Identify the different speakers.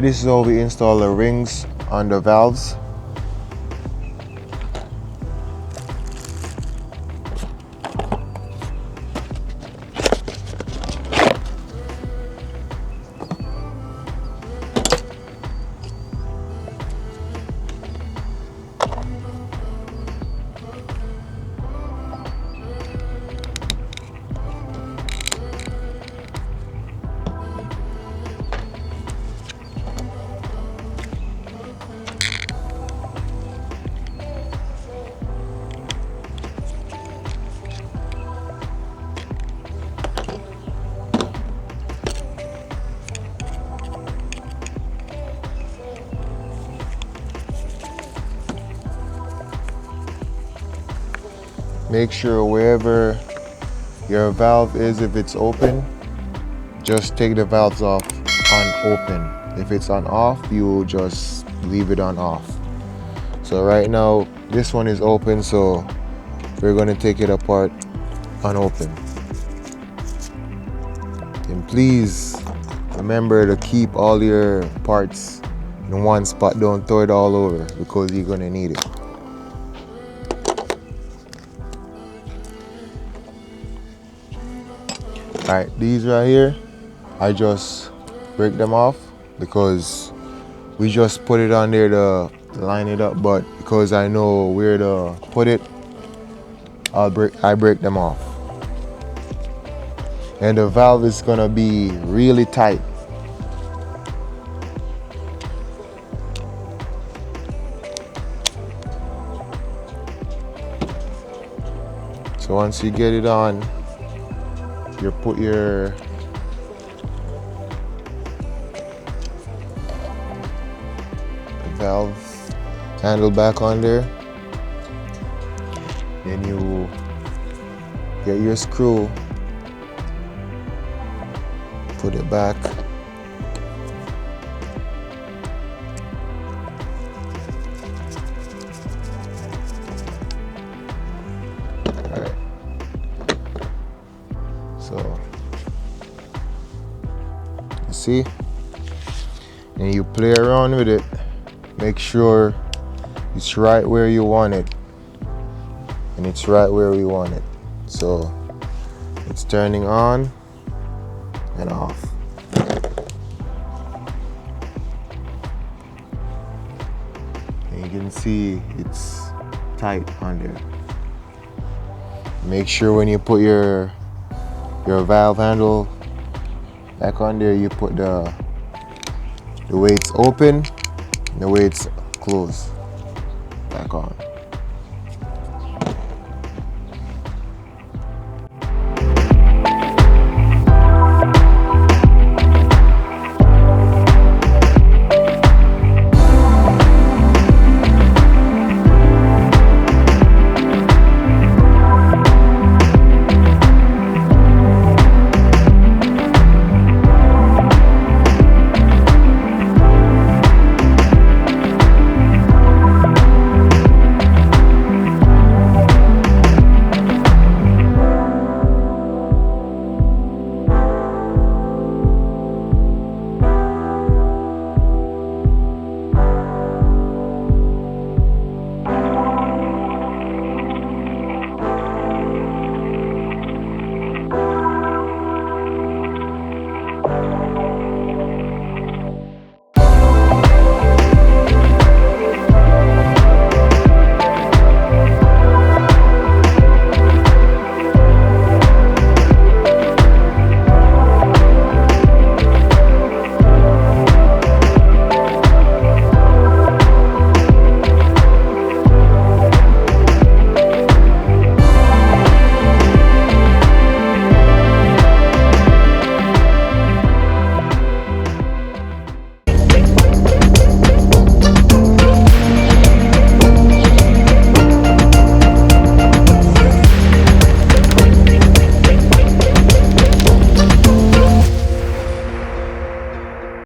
Speaker 1: this is how we install the rings on the valves. Make sure wherever your valve is, if it's open, just take the valves off on open. If it's on off, you just leave it on off. So right now, this one is open, so we're going to take it apart on open. And please remember to keep all your parts in one spot. Don't throw it all over because you're going to need it. Alright, these right here, I just break them off because we just put it on there to line it up, but because I know where to put it, I break them off. And the valve is gonna be really tight. So once you get it on, you put your valve handle back on there. Then you get your screw, put it back. Alright. So, you see? And you play around with it. Make sure it's right where you want it. And it's right where we want it. So, it's turning on and off. And you can see it's tight on there. Make sure when you put your valve handle back on there, you put the way it's open and the way it's closed back on.